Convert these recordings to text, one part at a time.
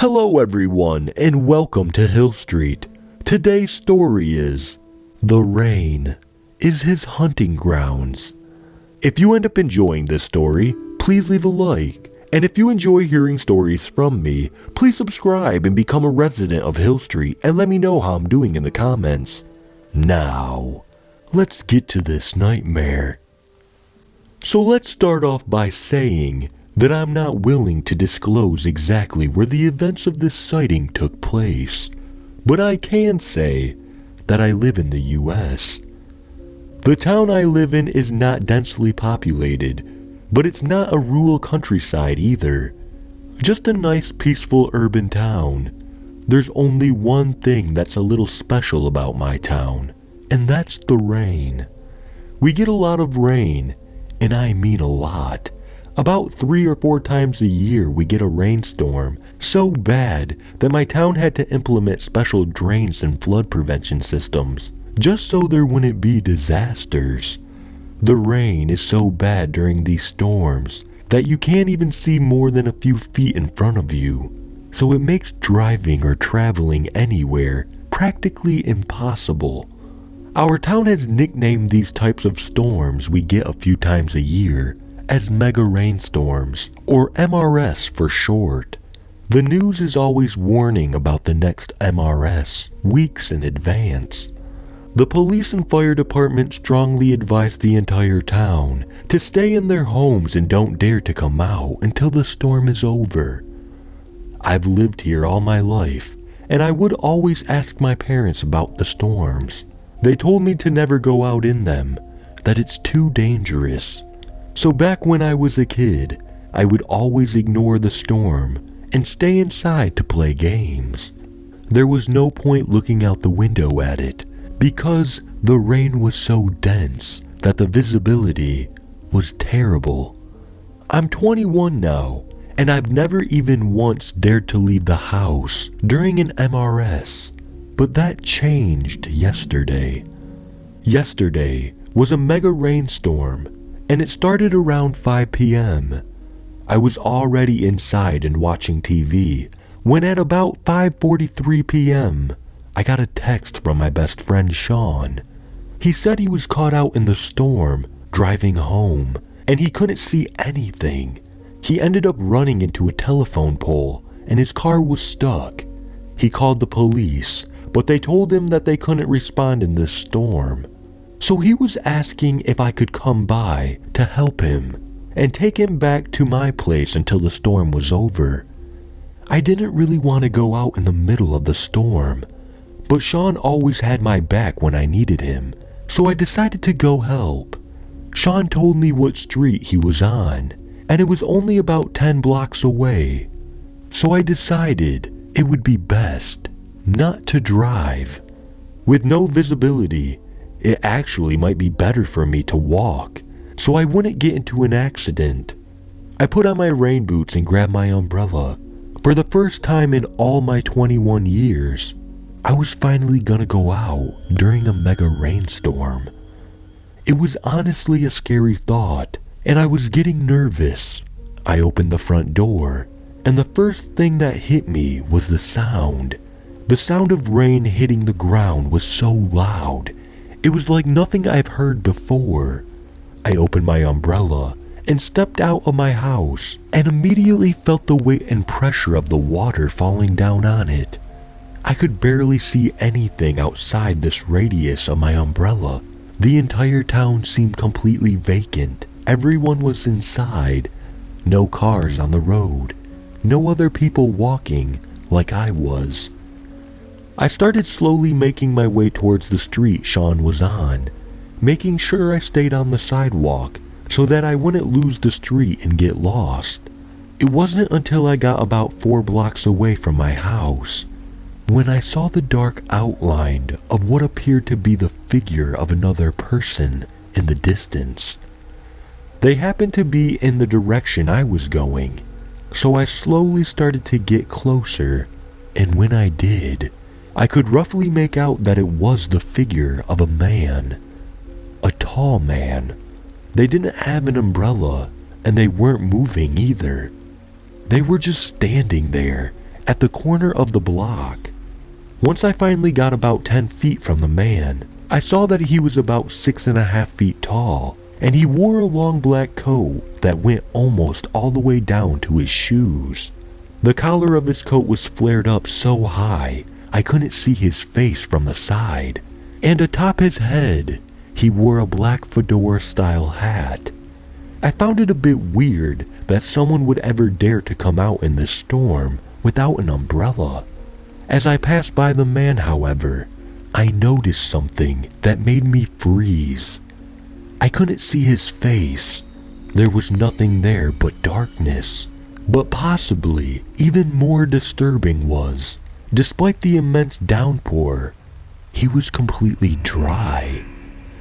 Hello everyone, and welcome to Hill Street. Today's story is The Rain is His Hunting Grounds. If you end up enjoying this story, please leave a like. And if you enjoy hearing stories from me, please subscribe and become a resident of Hill Street and let me know how I'm doing in the comments. Now, let's get to this nightmare. So let's start off by saying that I'm not willing to disclose exactly where the events of this sighting took place, but I can say that I live in the US. The town I live in is not densely populated, but it's not a rural countryside either. Just a nice peaceful urban town. There's only one thing that's a little special about my town, and that's the rain. We get a lot of rain, and I mean a lot. About 3 or 4 times a year we get a rainstorm, so bad that my town had to implement special drains and flood prevention systems, just so there wouldn't be disasters. The rain is so bad during these storms that you can't even see more than a few feet in front of you, so it makes driving or traveling anywhere practically impossible. Our town has nicknamed these types of storms we get a few times a year as mega rainstorms, or MRS for short. The news is always warning about the next MRS weeks in advance. The police and fire department strongly advise the entire town to stay in their homes and don't dare to come out until the storm is over. I've lived here all my life, and I would always ask my parents about the storms. They told me to never go out in them, that it's too dangerous. So back when I was a kid, I would always ignore the storm and stay inside to play games. There was no point looking out the window at it because the rain was so dense that the visibility was terrible. I'm 21 now, and I've never even once dared to leave the house during an MRS, but that changed yesterday. Yesterday was a mega rainstorm, and it started around 5 p.m. I was already inside and watching TV when at about 5:43 p.m. I got a text from my best friend Sean. He said he was caught out in the storm driving home and he couldn't see anything. He ended up running into a telephone pole and his car was stuck. He called the police, but they told him that they couldn't respond in this storm. So he was asking if I could come by to help him and take him back to my place until the storm was over. I didn't really want to go out in the middle of the storm, but Sean always had my back when I needed him, so I decided to go help. Sean told me what street he was on, and it was only about 10 blocks away. So I decided it would be best not to drive. With no visibility, it actually might be better for me to walk, so I wouldn't get into an accident. I put on my rain boots and grabbed my umbrella. For the first time in all my 21 years, I was finally gonna go out during a mega rainstorm. It was honestly a scary thought, and I was getting nervous. I opened the front door, and the first thing that hit me was the sound. The sound of rain hitting the ground was so loud. It was like nothing I've heard before. I opened my umbrella and stepped out of my house and immediately felt the weight and pressure of the water falling down on it. I could barely see anything outside this radius of my umbrella. The entire town seemed completely vacant. Everyone was inside. No cars on the road. No other people walking like I was. I started slowly making my way towards the street Sean was on, making sure I stayed on the sidewalk so that I wouldn't lose the street and get lost. It wasn't until I got about 4 blocks away from my house when I saw the dark outline of what appeared to be the figure of another person in the distance. They happened to be in the direction I was going, so I slowly started to get closer, and when I did, I could roughly make out that it was the figure of a man. A tall man. They didn't have an umbrella, and they weren't moving either. They were just standing there, at the corner of the block. Once I finally got about 10 feet from the man, I saw that he was about 6.5 feet tall, and he wore a long black coat that went almost all the way down to his shoes. The collar of his coat was flared up so high I couldn't see his face from the side, and atop his head, he wore a black fedora-style hat. I found it a bit weird that someone would ever dare to come out in this storm without an umbrella. As I passed by the man, however, I noticed something that made me freeze. I couldn't see his face. There was nothing there but darkness. But possibly even more disturbing was, despite the immense downpour, he was completely dry.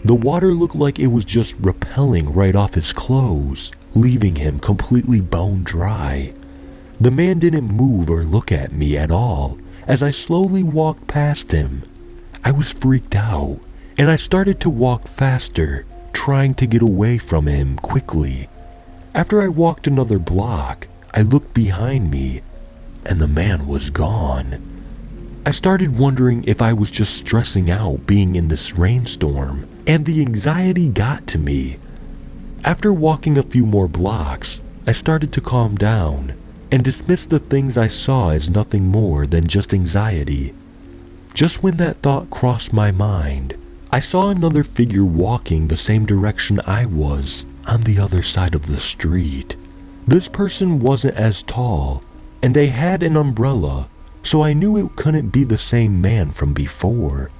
The water looked like it was just repelling right off his clothes, leaving him completely bone dry. The man didn't move or look at me at all as I slowly walked past him. I was freaked out, and I started to walk faster, trying to get away from him quickly. After I walked another block, I looked behind me, and the man was gone. I started wondering if I was just stressing out being in this rainstorm, and the anxiety got to me. After walking a few more blocks, I started to calm down and dismiss the things I saw as nothing more than just anxiety. Just when that thought crossed my mind, I saw another figure walking the same direction I was on the other side of the street. This person wasn't as tall, and they had an umbrella, so I knew it couldn't be the same man from before.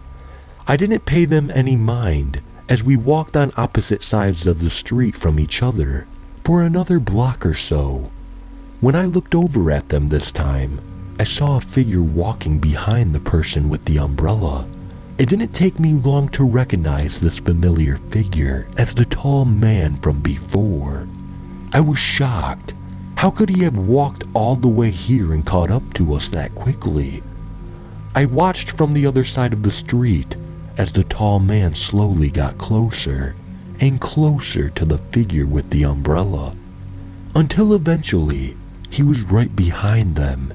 I didn't pay them any mind as we walked on opposite sides of the street from each other for another block or so. When I looked over at them this time, I saw a figure walking behind the person with the umbrella. It didn't take me long to recognize this familiar figure as the tall man from before. I was shocked. How could he have walked all the way here and caught up to us that quickly? I watched from the other side of the street as the tall man slowly got closer and closer to the figure with the umbrella, until eventually he was right behind them.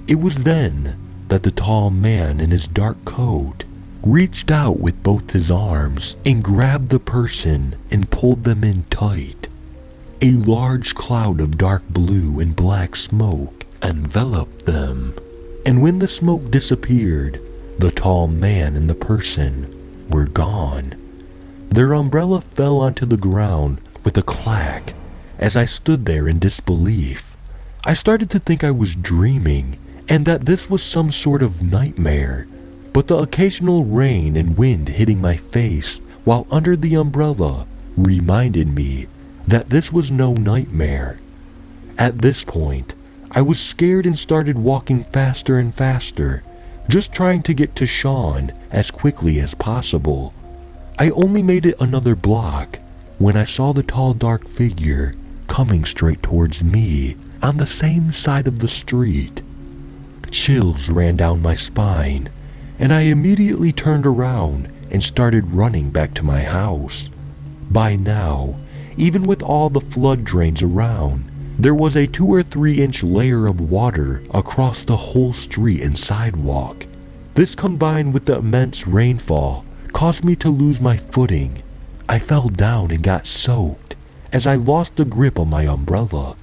It was then that the tall man in his dark coat reached out with both his arms and grabbed the person and pulled them in tight. A large cloud of dark blue and black smoke enveloped them, and when the smoke disappeared, the tall man and the person were gone. Their umbrella fell onto the ground with a clack as I stood there in disbelief. I started to think I was dreaming and that this was some sort of nightmare, but the occasional rain and wind hitting my face while under the umbrella reminded me that this was no nightmare. At this point, I was scared and started walking faster and faster, just trying to get to Sean as quickly as possible. I only made it another block when I saw the tall dark figure coming straight towards me on the same side of the street. Chills ran down my spine, and I immediately turned around and started running back to my house. By now, even with all the flood drains around, there was a 2 or 3 inch layer of water across the whole street and sidewalk. This combined with the immense rainfall caused me to lose my footing. I fell down and got soaked as I lost the grip on my umbrella.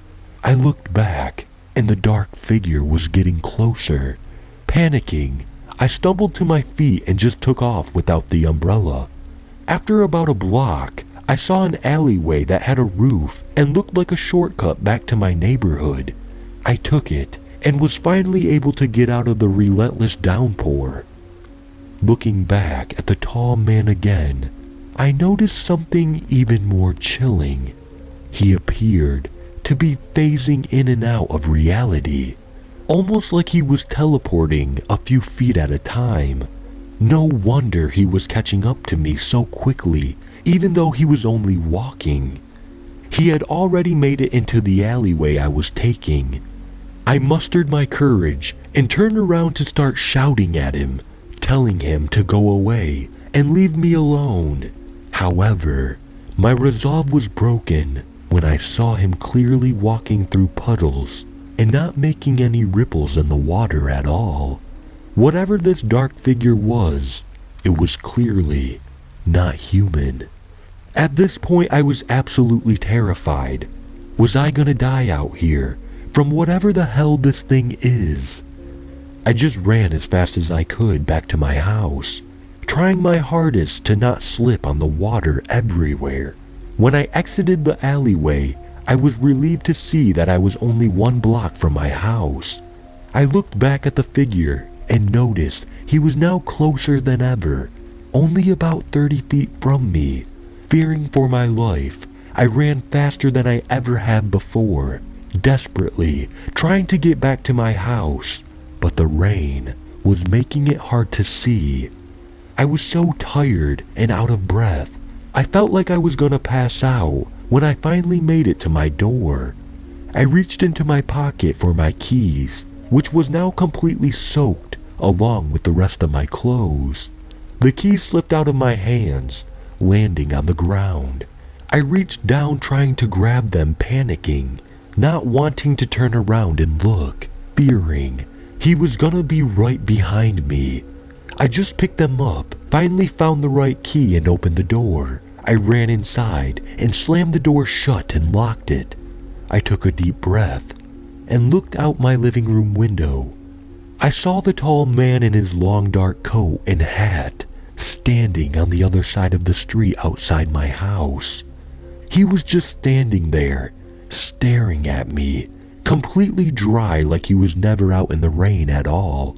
I looked back and the dark figure was getting closer. Panicking, I stumbled to my feet and just took off without the umbrella. After about a block, I saw an alleyway that had a roof and looked like a shortcut back to my neighborhood. I took it and was finally able to get out of the relentless downpour. Looking back at the tall man again, I noticed something even more chilling. He appeared to be phasing in and out of reality, almost like he was teleporting a few feet at a time. No wonder he was catching up to me so quickly, even though he was only walking. He had already made it into the alleyway I was taking. I mustered my courage and turned around to start shouting at him, telling him to go away and leave me alone. However, my resolve was broken when I saw him clearly walking through puddles and not making any ripples in the water at all. Whatever this dark figure was, it was clearly not human. At this point, I was absolutely terrified. Was I gonna die out here from whatever the hell this thing is? I just ran as fast as I could back to my house, trying my hardest to not slip on the water everywhere. When I exited the alleyway, I was relieved to see that I was only 1 block from my house. I looked back at the figure and noticed he was now closer than ever, only about 30 feet from me. Fearing for my life, I ran faster than I ever had before, desperately trying to get back to my house, but the rain was making it hard to see. I was so tired and out of breath, I felt like I was gonna pass out when I finally made it to my door. I reached into my pocket for my keys, which was now completely soaked along with the rest of my clothes. The keys slipped out of my hands, landing on the ground. I reached down trying to grab them, panicking, not wanting to turn around and look, fearing he was gonna be right behind me. I just picked them up, finally found the right key and opened the door. I ran inside and slammed the door shut and locked it. I took a deep breath and looked out my living room window. I saw the tall man in his long dark coat and hat standing on the other side of the street outside my house. He was just standing there, staring at me, completely dry like he was never out in the rain at all,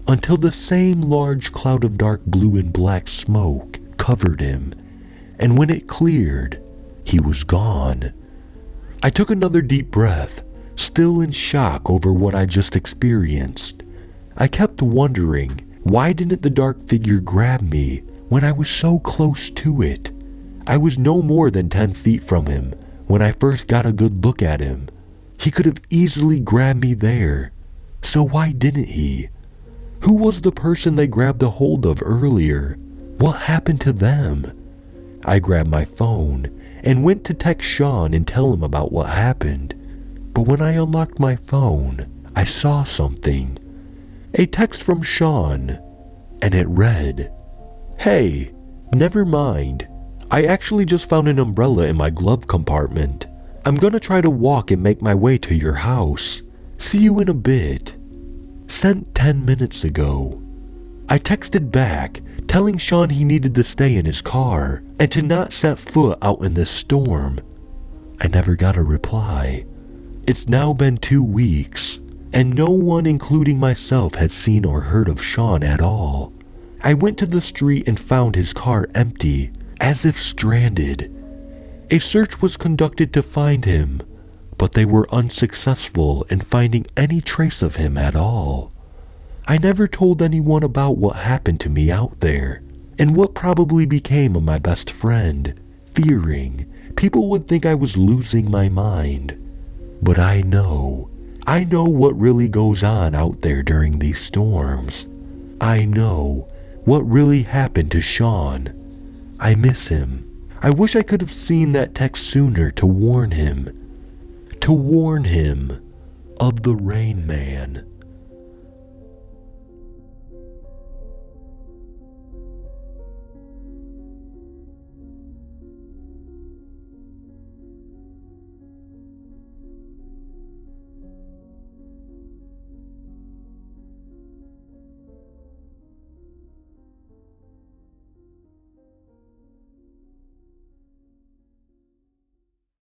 until the same large cloud of dark blue and black smoke covered him, and when it cleared, he was gone. I took another deep breath, still in shock over what I just experienced. I kept wondering, why didn't the dark figure grab me when I was so close to it? I was no more than 10 feet from him when I first got a good look at him. He could have easily grabbed me there, so why didn't he? Who was the person they grabbed a hold of earlier? What happened to them? I grabbed my phone and went to text Sean and tell him about what happened. But when I unlocked my phone, I saw something. A text from Sean, and it read, "Hey, never mind. I actually just found an umbrella in my glove compartment. I'm gonna try to walk and make my way to your house. See you in a bit. Sent 10 minutes ago." I texted back, telling Sean he needed to stay in his car and to not set foot out in this storm. I never got a reply. It's now been 2 weeks, and no one, including myself, has seen or heard of Sean at all. I went to the street and found his car empty, as if stranded. A search was conducted to find him, but they were unsuccessful in finding any trace of him at all. I never told anyone about what happened to me out there, and what probably became of my best friend, fearing people would think I was losing my mind. But I know what really goes on out there during these storms. I know what really happened to Sean. I miss him. I wish I could have seen that text sooner to warn him. To warn him of the Rain Man.